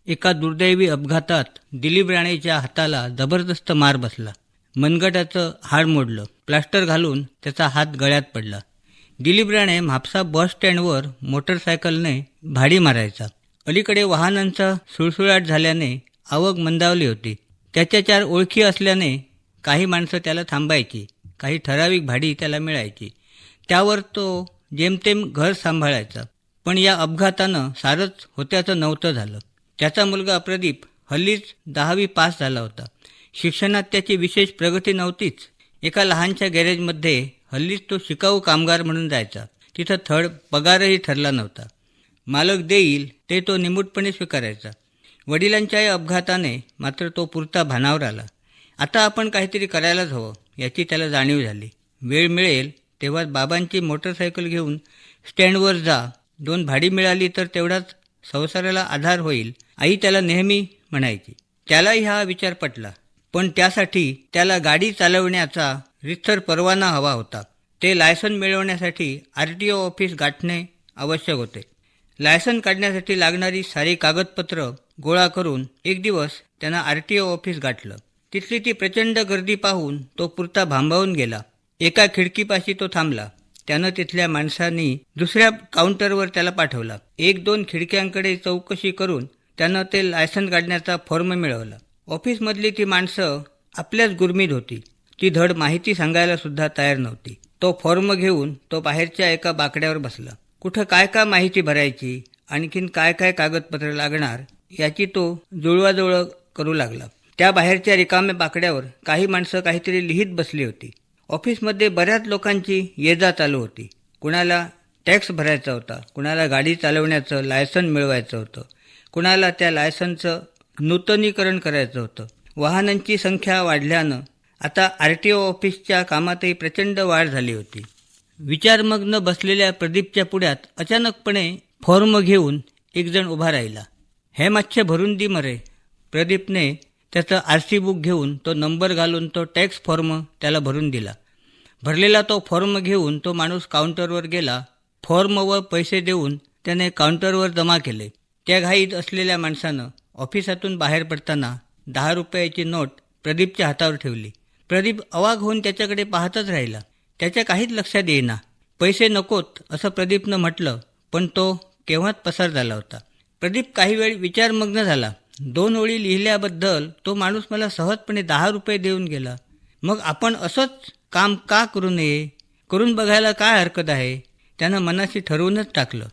एका दुर्दैवी अपघातात दिलीप राणेच्या हाताला जबरदस्त मार बसला. मनगटाचं हाड मोडलं. प्लास्टर घालून त्याचा हात गळ्यात पडला. दिलीप राणे म्हापसा बस स्टँडवर मोटरसायकलने भाडी मारायचा. अलीकडे वाहनांचा सुळसुळाट झाल्याने आवक मंदावली होती. त्याच्या 4 ओळखी असल्याने काही माणसं त्याला थांबायची, काही ठराविक भाडी त्याला मिळायची. त्यावर तो जेमतेम घर सांभाळायचा. पण या अपघातानं सारंच होत्याचं नव्हतं झालं. त्याचा मुलगा प्रदीप हल्लीच 10वी पास झाला होता. शिक्षणात त्याची विशेष प्रगती नव्हतीच. एका लहानशा गॅरेजमध्ये हल्लीच तो शिकाऊ कामगार म्हणून जायचा. तिथं पगारही ठरला नव्हता. मालक देईल ते तो निमूटपणे स्वीकारायचा. वडिलांच्या या अपघाताने मात्र तो पुरता भानावर आला. आता आपण काहीतरी करायलाच हवं याची त्याला जाणीव झाली. वेळ मिळेल तेव्हा बाबांची मोटरसायकल घेऊन स्टँडवर जा. 2 भाडी मिळाली तर तेवढाच संसाराला आधार होईल, आई त्याला नेहमी म्हणायची. त्यालाही हा विचार पटला. पण त्यासाठी त्याला गाडी चालवण्याचा रितसर परवाना हवा होता. ते लायसन मिळवण्यासाठी RTO ऑफिस गाठणे आवश्यक होते. लायसन काढण्यासाठी लागणारी सारी कागदपत्र गोळा करून एक दिवस त्यानं RTO ऑफिस गाठलं. तिथली ती प्रचंड गर्दी पाहून तो पुरता भांबावून गेला. एका खिडकीपाशी तो थांबला. त्यानं तिथल्या माणसांनी दुसऱ्या काउंटरवर त्याला पाठवला. 1-2 खिडक्यांकडे चौकशी करून त्यानं ते लायसन काढण्याचा फॉर्म मिळवला. ऑफिसमधली ती माणसं आपल्याच गुरमीत होती. ती धड माहिती सांगायला सुद्धा तयार नव्हती. तो फॉर्म घेऊन तो बाहेरच्या एका बाकड्यावर बसला. कुठं काय काय माहिती भरायची, आणखीन काय काय कागदपत्र लागणार याची तो जुळवाजुळव करू लागला. त्या बाहेरच्या रिकाम्या बाकड्यावर काही माणसं काहीतरी लिहित बसली होती. ऑफिसमध्ये बऱ्याच लोकांची ये-जा चालू होती. कुणाला टॅक्स भरायचा होता, कुणाला गाडी चालवण्याचं लायसन मिळवायचं होतं, कुणाला त्या लायसनचं नूतनीकरण करायचं होतं. वाहनांची संख्या वाढल्यानं आता RTO ऑफिसच्या कामातही प्रचंड वाढ झाली होती. विचारमग्न बसलेल्या प्रदीपच्या पुढ्यात अचानकपणे फॉर्म घेऊन एक जण उभा राहिला. हे मागचे भरून दी मरे. प्रदीपने त्याचं RC बुक घेऊन तो नंबर घालून तो टॅक्स फॉर्म त्याला भरून दिला. भरलेला तो फॉर्म घेऊन तो माणूस काउंटरवर गेला. फॉर्म व पैसे देऊन त्याने काउंटरवर जमा केले. त्या घाईत असलेल्या माणसानं ऑफिसातून बाहेर पडताना 10 रुपयाची नोट प्रदीपच्या हातावर ठेवली. प्रदीप अवाक होऊन त्याच्याकडे पाहतच राहिला. त्याच्या काहीच लक्षात येईना. पैसे नकोत असं प्रदीपनं म्हटलं, पण तो केव्हाच पसार झाला होता. प्रदीप काही वेळ विचारमग्न झाला. 2 ओळी लिहिल्याबद्दल तो माणूस मला सहजपणे 10 रुपये देऊन गेला. मग आपण असंच काम का करू नये? करून बघायला काय हरकत आहे? त्यानं मनाशी ठरवूनच टाकलं.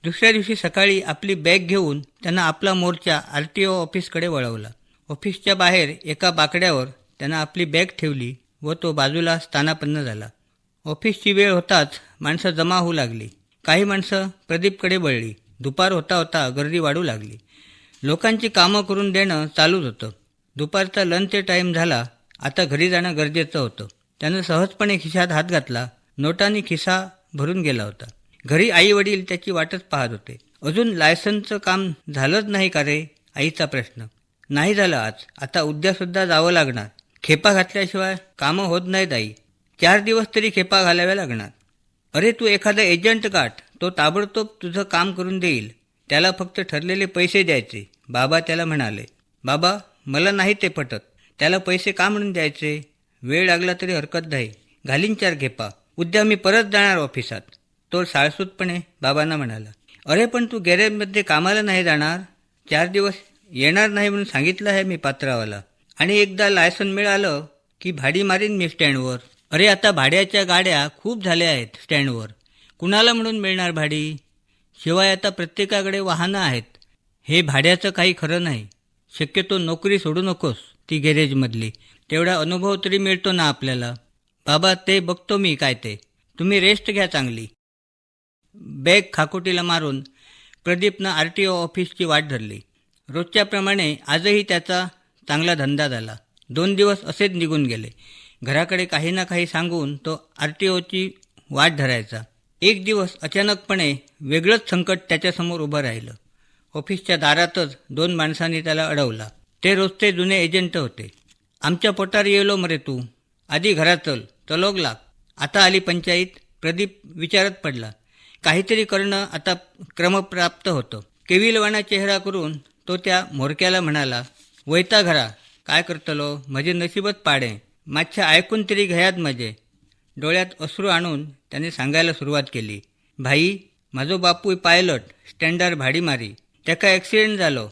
दुसऱ्या दिवशी सकाळी आपली बॅग घेऊन त्यानं आपला मोर्चा RTO ऑफिसकडे वळवला. ऑफिसच्या बाहेर एका बाकड्यावर त्यानं आपली बॅग ठेवली व तो बाजूला स्थानापन्न झाला. ऑफिसची वेळ होताच माणसं जमा होऊ लागली. काही माणसं प्रदीपकडे वळली. दुपार होता होता गर्दी वाढू लागली. लोकांची कामं करून देणं चालूच होतं. दुपारचा लंच टाईम झाला. आता घरी जाणं गरजेचं होतं. त्यानं सहजपणे खिशात हात घातला. नोटांनी खिसा भरून गेला होता. घरी आई वडील त्याची वाटच पाहत होते. अजून लायसनचं काम झालंच नाही का रे? आईचा प्रश्न. नाही झालं आज. आता उद्यासुद्धा जावं लागणार. खेपा घातल्याशिवाय कामं होत नाहीत आई. 4 दिवस तरी खेपा घालाव्या लागणार. अरे तू एखादा एजंट गाठ, तो ताबडतोब तुझं काम करून देईल. त्याला फक्त ठरलेले पैसे द्यायचे. बाबा त्याला म्हणाले. बाबा मला नाही ते पटत. त्याला पैसे का म्हणून द्यायचे? वेळ लागला तरी हरकत नाही. घालीन 4 खेपा. उद्या मी परत जाणार ऑफिसात. तो साळसूतपणे बाबांना म्हणाला. अरे पण तू गॅरेजमध्ये कामाला नाही जाणार? 4 दिवस येणार नाही म्हणून सांगितलं आहे मी पात्रावाला. आणि एकदा लायसन मिळालं की भाडी मारीन मी स्टँडवर. अरे आता भाड्याच्या गाड्या खूप झाल्या आहेत स्टँडवर. कुणाला म्हणून मिळणार भाडी? शिवाय आता प्रत्येकाकडे वाहनं आहेत. हे भाड्याचं काही खरं नाही. शक्यतो नोकरी सोडू नकोस ती गॅरेजमधली. तेवढा अनुभव तरी मिळतो ना आपल्याला. बाबा ते बघतो मी काय ते. तुम्ही रेस्ट घ्या चांगली. बॅग खाकोटीला मारून प्रदीपनं RTO ऑफिसची वाट धरली. रोजच्याप्रमाणे आजही त्याचा चांगला धंदा झाला. 2 दिवस असेच निघून गेले. घराकडे काही ना काही सांगून तो RTOची वाट धरायचा. एक दिवस अचानकपणे वेगळंच संकट त्याच्यासमोर उभं राहिलं. ऑफिसच्या दारातच 2 माणसांनी त्याला अडवला. ते रोजचे जुने एजंट होते. आमच्या पोटार येलो मरे तू. आधी घरात चल. तलोग लाग. आता आली पंचायत. प्रदीप विचारत पडला. काहीतरी करणं आता क्रमप्राप्त होतं. केविलवाणा चेहरा करून तो त्या म्होरक्याला म्हणाला, वैता घरा, काय करतलो, म्हजे नशीबच पाडे, मागच्या ऐकून तरी घ्यात मजे. डोळ्यात अश्रू आणून त्याने सांगायला सुरुवात केली, भाई, माझो बापू पायलट, स्टँडर भाडी मारी, त्याका ॲक्सिडेंट झालो,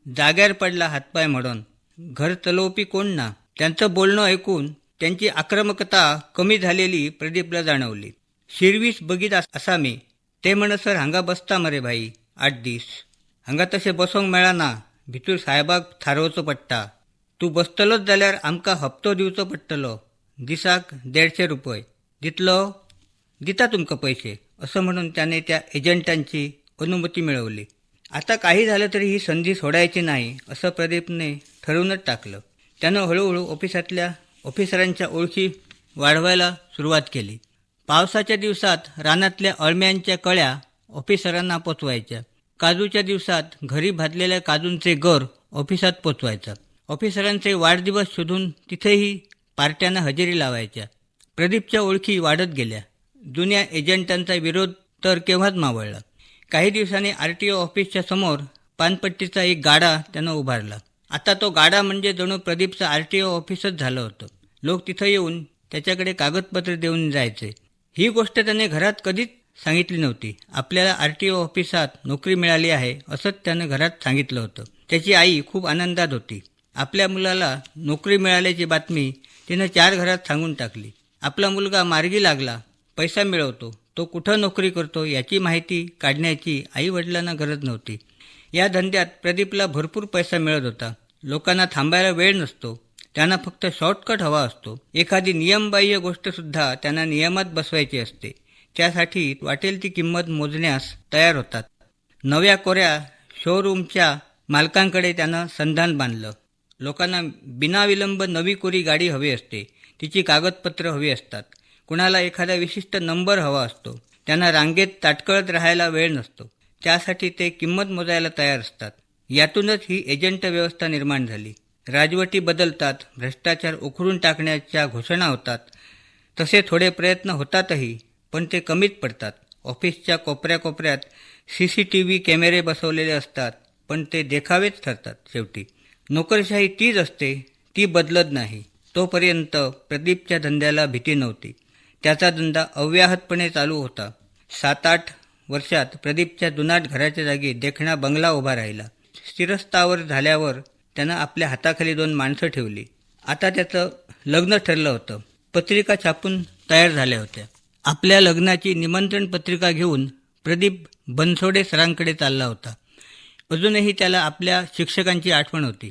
जाग्यार पडला हातपाय मोडून, घर चलवपी कोण ना. त्यांचं बोलणं ऐकून त्यांची आक्रमकता कमी झालेली प्रदीपला जाणवली. शिरवीस बघीत असा मी, ते म्हणसर हांगा बसता मरे भाई 8 दिस, हांगा तसे बसोंक मेळाना, भितूर साहेबाक थारोवचो पडटा, तू बसतलोच जाल्यार आमकां हप्तो दिवचो पडटलो, दिसाक 150 रुपये, दितलो, दिता तुमकां पैसे, असं म्हणून त्याने त्या एजंटांची अनुमती मिळवली. आता काही झालं तरी ही संधी सोडायची नाही असं प्रदीपने ठरवूनच टाकलं. त्यानं हळूहळू ऑफिसातल्या ऑफिसरांच्या ओळखी वाढवायला सुरुवात केली. पावसाच्या दिवसात रानातल्या अळम्यांच्या कळ्या ऑफिसरांना पोचवायच्या. काजूच्या दिवसात घरी भाजलेल्या काजूंचे गर ऑफिसात पोचवायचा. ऑफिसरांचे वाढदिवस शोधून तिथेही पार्ट्यांना हजेरी लावायच्या. प्रदीपच्या ओळखी वाढत गेल्या. जुन्या एजंटांचा विरोध तर केव्हाच मावळला. काही दिवसांनी RTO ऑफिसच्या समोर पानपट्टीचा एक गाडा त्यानं उभारला. आता तो गाडा म्हणजे जणू प्रदीपचं RTO ऑफिसच झालं होतं. लोक तिथं येऊन त्याच्याकडे कागदपत्र देऊन जायचे. ही गोष्ट त्याने घरात कधीच सांगितली नव्हती. आपल्याला RTO ऑफिसात नोकरी मिळाली आहे असंच त्यानं घरात सांगितलं होतं. त्याची आई खूप आनंदात होती. आपल्या मुलाला नोकरी मिळाल्याची बातमी तिनं 4 घरात सांगून टाकली. आपला मुलगा मार्गी लागला, पैसा मिळवतो, तो कुठं नोकरी करतो याची माहिती काढण्याची आईवडिलांना गरज नव्हती. या धंद्यात प्रदीपला भरपूर पैसा मिळत होता. लोकांना थांबायला वेळ नसतो, त्यांना फक्त शॉर्टकट हवा असतो. एखादी नियमबाह्य गोष्टसुद्धा त्यांना नियमात बसवायची असते. त्यासाठी वाटेल ती किंमत मोजण्यास तयार होतात. नव्या कोऱ्या शोरूमच्या मालकांकडे त्यानं संधान बांधलं. लोकांना बिनाविलंब नवी कोरी गाडी हवी असते, तिची कागदपत्र हवी असतात. कुणाला एखादा विशिष्ट नंबर हवा असतो. त्यांना रांगेत ताटकळत राहायला वेळ नसतो. त्यासाठी ते किंमत मोजायला तयार असतात. यातूनच ही एजंट व्यवस्था निर्माण झाली. राजवटी बदलतात, भ्रष्टाचार उखडून टाकण्याच्या घोषणा होतात. तसे थोडे प्रयत्न होतातही, पण ते कमीच पडतात. ऑफिसच्या कोपऱ्यात CCTV कॅमेरे बसवलेले असतात, पण ते देखावेच ठरतात. शेवटी नोकरशाही तीच असते, ती बदलत नाही. तोपर्यंत प्रदीपच्या धंद्याला भीती नव्हती. त्याचा धंदा अव्याहतपणे चालू होता. 7-8 वर्षात प्रदीपच्या जुनाट घराच्या जागी देखणा बंगला उभा राहिला. स्थिरस्थावर झाल्यावर त्यानं आपल्या हाताखाली 2 माणसं ठेवली. आता त्याचं लग्न ठरलं होतं. पत्रिका छापून तयार झाल्या होत्या. आपल्या लग्नाची निमंत्रण पत्रिका घेऊन प्रदीप बनसोडे सरांकडे चालला होता. अजूनही त्याला आपल्या शिक्षकांची आठवण होती.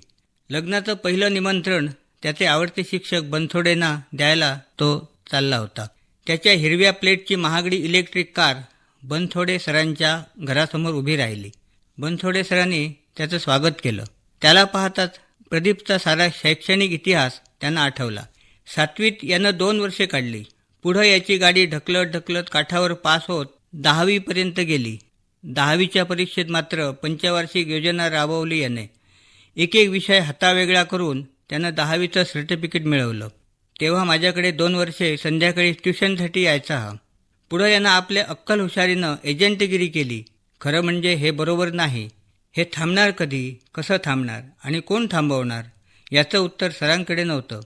लग्नाचं पहिलं निमंत्रण त्याचे आवडते शिक्षक बनसोडेंना द्यायला तो चालला होता. त्याच्या हिरव्या प्लेटची महागडी इलेक्ट्रिक कार बनसोडे सरांच्या घरासमोर उभी राहिली. बनसोडे सरांनी त्याचं स्वागत केलं. त्याला पाहताच प्रदीपचा सारा शैक्षणिक इतिहास त्यांना आठवला. 7वीत यानं 2 वर्षे काढली. पुढं याची गाडी ढकलत काठावर पास होत 10वीपर्यंत गेली. 10वीच्या परीक्षेत मात्र पंचवार्षिक योजना राबवली याने. एक विषय हातावेगळा करून त्यानं 10वीचं सर्टिफिकेट मिळवलं. तेव्हा माझ्याकडे 2 वर्षे संध्याकाळी ट्युशनसाठी यायचा हा. पुढं यानं आपल्या अक्कल हुशारीनं एजंटगिरी केली. खरं म्हणजे हे बरोबर नाही. हे थांबणार कधी, कसं थांबणार आणि कोण थांबवणार याचं उत्तर सरांकडे नव्हतं.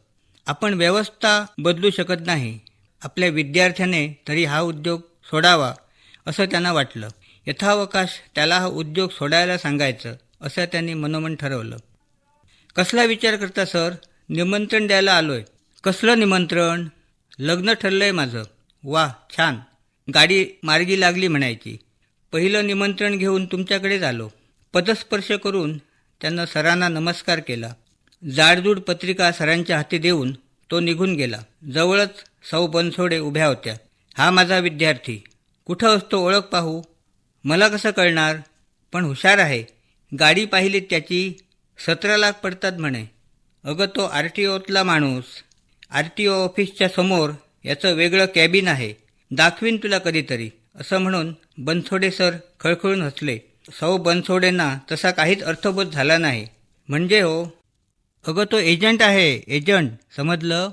आपण व्यवस्था बदलू शकत नाही. आपल्या विद्यार्थ्याने तरी हा उद्योग सोडावा असं त्यांना वाटलं. यथावकाश त्याला हा उद्योग सोडायला सांगायचं असं त्यांनी मनोमन ठरवलं. कसला विचार करता सर? निमंत्रण द्यायला आलोय. कसलं निमंत्रण? लग्न ठरलंय माझं. वा, छान. गाडी मार्गी लागली म्हणायची. पहिलं निमंत्रण घेऊन तुमच्याकडेच आलो. पदस्पर्श करून त्यानं सरांना नमस्कार केला. जाडजूड पत्रिका सरांच्या हाती देऊन तो निघून गेला. जवळच सौ बनसोडे उभ्या होत्या. हा माझा विद्यार्थी. कुठं असतो ओळख पाहू? मला कसं कळणार? पण हुशार आहे. गाडी पाहिली त्याची 17 लाख पडतात म्हणे. अगं तो RTOतला माणूस. RTO ऑफिसच्या समोर याचं वेगळं कॅबिन आहे. दाखवीन तुला कधीतरी, असं म्हणून बनसोडे सर खळखळून हसले. सौ बनसोडेंना तसा काहीच अर्थबोध झाला नाही. म्हणजे हो? अगं तो एजंट आहे, एजंट. समजलं?